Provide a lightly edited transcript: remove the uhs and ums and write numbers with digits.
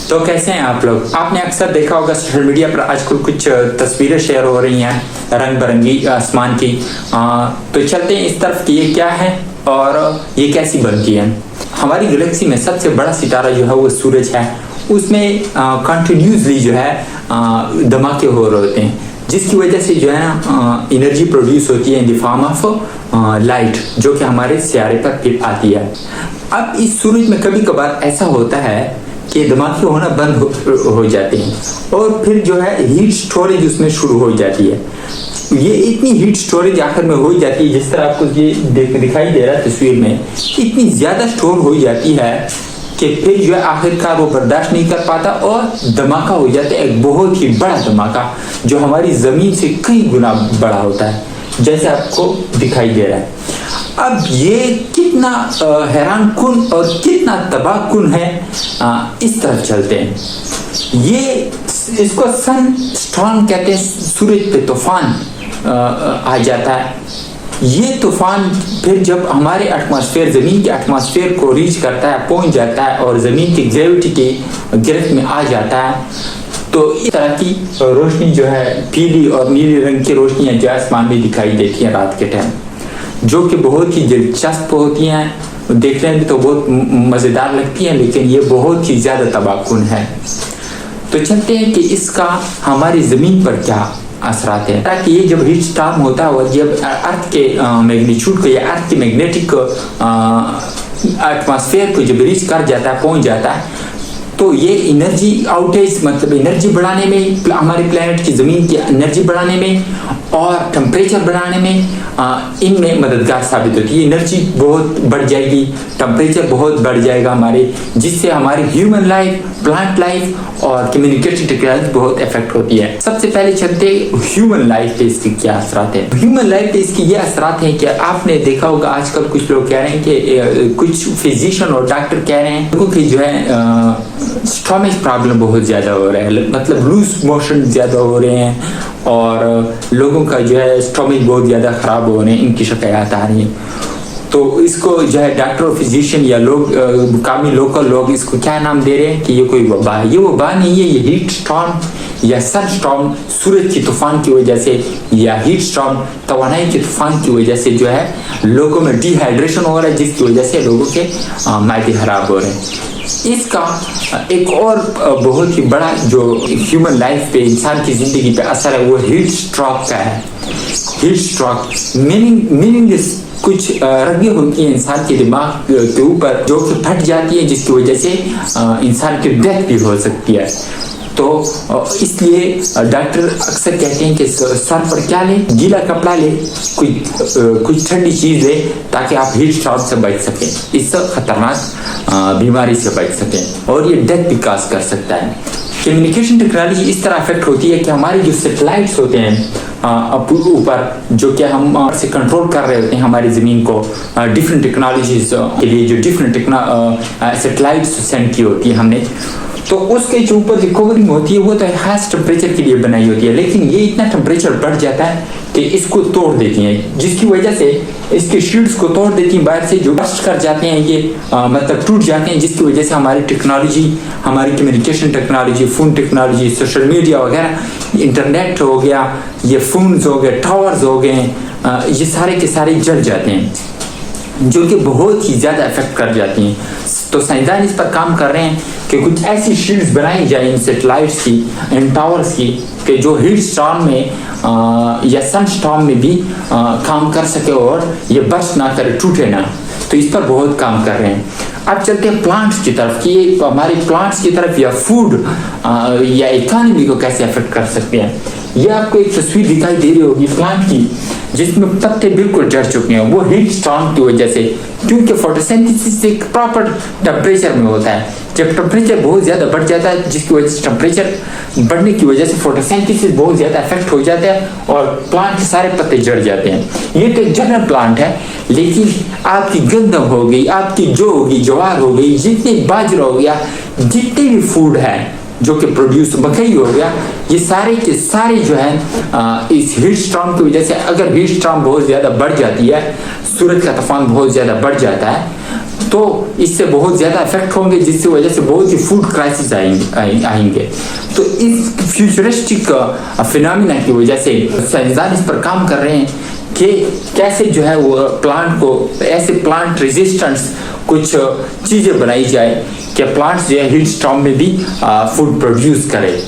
तो कैसे हैं आप लोग? आपने अक्सर देखा होगा सोशल मीडिया पर आजकल कुछ तस्वीरें शेयर हो रही हैं रंग बिरंगी आसमान की। तो चलते हैं इस तरफ कि ये क्या है और ये कैसी बनती है। हमारी गैलेक्सी में सबसे बड़ा सितारा जो है वो सूरज है। उसमें कंटिन्यूसली जो है धमाके हो रहे होते हैं, जिसकी वजह से जो है एनर्जी प्रोड्यूस होती है in the form of light, जो कि हमारे सितारे पर फिर आती है। अब इस सूरज में कभी कभार ऐसा होता है कि धमाके होना बंद हो जाते हैं और फिर जो है हीट स्टोरेज उसमें शुरू हो जाती है। ये इतनी हीट स्टोरेज आखिर में हो जाती है, जिस तरह आपको ये दिखाई दे रहा है तस्वीर में, इतनी ज्यादा स्टोर हो जाती है कि फिर जो है आखिरकार वो बर्दाश्त नहीं कर पाता और धमाका हो जाता है, एक बहुत ही बड़ा धमाका जो हमारी जमीन से कई गुना बड़ा होता है, जैसे आपको दिखाई दे रहा है। अब ये कितना हैरान कुन और कितना तबाह कुन है, इस तरफ चलते हैं। ये इसको सन स्टॉर्म कहते हैं। सूरज पे तूफान आ जाता है। ये तूफान फिर जब हमारे एटमॉस्फेयर, जमीन के एटमॉस्फेयर को रीच करता है, पहुंच जाता है और जमीन की ग्रेविटी की गिरफ्त में आ जाता है, तो इस तरह की रोशनी जो है पीली और नीले रंग की रोशनियां जो आसमान में दिखाई देती हैं रात के टाइम, जो कि बहुत ही दिलचस्प होती हैं। देखने में तो बहुत मज़ेदार लगती हैं, लेकिन ये बहुत ही ज़्यादा तबाहकुन है। तो चलते हैं कि इसका हमारी ज़मीन पर क्या असरात है। ताकि ये जब हीट स्टॉर्म होता है और जब अर्थ के मैग्नीट्यूड को या अर्थ के मैग्नेटिक एटमॉस्फेयर को जब रीच कर जाता है, पहुंच जाता है, तो ये एनर्जी आउटेज, मतलब एनर्जी बढ़ाने में, हमारे प्लेनेट की ज़मीन की एनर्जी बढ़ाने में और टेम्परेचर बढ़ाने में इनमें मददगार साबित होती है। एनर्जी बहुत बढ़ जाएगी, टेम्परेचर बहुत बढ़ जाएगा हमारे, जिससे हमारी ह्यूमन लाइफ, प्लांट लाइफ और कम्युनिकेशन टेक्नोलॉजी बहुत इफेक्ट होती है। सबसे पहले चलते ह्यूमन लाइफ पे इसके क्या असरात है। ह्यूमन लाइफ पे इसकी ये असरात हैं कि आपने देखा होगा आजकल कुछ लोग कह रहे हैं कि कुछ फिजिशियन और डॉक्टर कह रहे हैं लोगों की जो है स्टोमच प्रॉब्लम बहुत ज़्यादा हो रहा है, मतलब लूज मोशन ज़्यादा हो रहे हैं और लोगों का जो है स्टोमच बहुत ज़्यादा ख़राब हो रहे हैं, इनकी शिकायत आ रही है। तो इसको जो है डॉक्टर और फिजिशियन या लोग मुकामी लोकल लोग इसको क्या नाम दे रहे हैं कि ये कोई वबा है। ये वबा नहीं है, ये हीट स्टॉर्म या सन स्टॉर्म, सूरज की तूफान की वजह से या हीट स्टॉर्म, तवानाई के तूफान की वजह से जो है लोगों में डिहाइड्रेशन हो रहा है, जिसकी वजह से लोगों के मादे खराब हो रहे हैं। इसका एक और बहुत ही बड़ा जो ह्यूमन लाइफ पे, इंसान की जिंदगी पे असर है, वो हीट स्ट्रोक का है। हीट स्ट्रोक मीनिंग कुछ रगें होती हैं इंसान के दिमाग के ऊपर जो कि फट जाती है, जिसकी वजह से इंसान की डेथ भी हो सकती है। तो इसलिए डॉक्टर अक्सर कहते हैं कि सर पर क्या ले, गीला कपड़ा ले, कुछ ठंडी चीज ले, ताकि आप हीट स्ट्रोक से बच सकें, इस खतरनाक बीमारी से बच सकें, और ये डेथ भी काज कर सकता है। कम्युनिकेशन टेक्नोलॉजी इस तरह अफेक्ट होती है कि हमारी जो सैटेलाइट्स होते हैं ऊपर, जो कि हम से कंट्रोल कर रहे होते हैं हमारी ज़मीन को, डिफरेंट टेक्नोलॉजीज के लिए जो डिफरेंट सैटेलाइट्स सेंड की होती है हमने, तो उसके जो ऊपर जो कवरिंग होती है वो तो हाईएस्ट टेम्परेचर के लिए बनाई होती है, लेकिन ये इतना टेम्परेचर बढ़ जाता है कि इसको तोड़ देती हैं, जिसकी वजह से इसके शीट्स को तोड़ देती हैं, बाहर से जो बस्ट कर जाते हैं ये मतलब टूट जाते हैं, जिसकी वजह से हमारी टेक्नोलॉजी, हमारी communication technology, phone technology, social media वगैरह, इंटरनेट हो गया, ये फ़ोन्स हो गए, टावर्स हो गए, ये सारे के सारे जल जाते हैं, जो कि बहुत ही ज़्यादा इफेक्ट कर जाती हैं। तो साइंसदान इस पर काम कर रहे हैं कि कुछ ऐसी शील्ड्स बनाई जाए इन सैटेलाइट्स की, इन टावर्स की, कि जो हीट स्टॉर्म में या सन स्टॉर्म में भी काम कर सके और ये बर्स्ट ना करे, टूटे ना। तो इस पर बहुत काम कर रहे हैं। अब चलते हैं प्लांट्स की तरफ कि ये हमारे प्लांट्स की तरफ या फूड या इकोनॉमी को कैसे अफेक्ट कर सकते हैं। ये आपको एक तस्वीर दिखाई दे रही होगी प्लांट की, जिसमें पत्ते बिल्कुल जड़ चुके हैं, वो हीट स्टॉर्म की वजह से, क्योंकि फोटोसिंथेसिस एक प्रॉपर टेम्परेचर में होता है। जब टेम्परेचर बहुत ज़्यादा बढ़ जाता है, जिसकी वजह से टेम्परेचर बढ़ने की वजह से फोटोसिंथेसिस बहुत ज़्यादा इफेक्ट हो जाता है और प्लांट के सारे पत्ते जड़ जाते हैं। ये तो एक जनरल प्लांट है, लेकिन आपकी गंदम हो गई, आपकी जो होगी, ज्वार हो गई, जितनी बाजरा हो गया, जितने भी फूड है जो कि प्रोड्यूस, मकई हो गया, ये सारे के सारे जो है इस हीट स्टॉर्म की वजह से, अगर हीट स्टॉर्म बहुत ज़्यादा बढ़ जाती है, सूरज का तूफान बहुत ज़्यादा बढ़ जाता है, तो इससे बहुत ज़्यादा इफेक्ट होंगे, जिसकी वजह से बहुत ही फूड क्राइसिस आएंगे। तो इस फ्यूचरिस्टिक फिनोमिना की वजह से साइंसदान इस पर काम कर रहे हैं कि कैसे जो है वो प्लांट को ऐसे प्लांट रेजिस्टेंस कुछ चीज़ें बनाई जाए कि प्लांट्स जो है हीट स्टॉर्म में भी फूड प्रोड्यूस करे।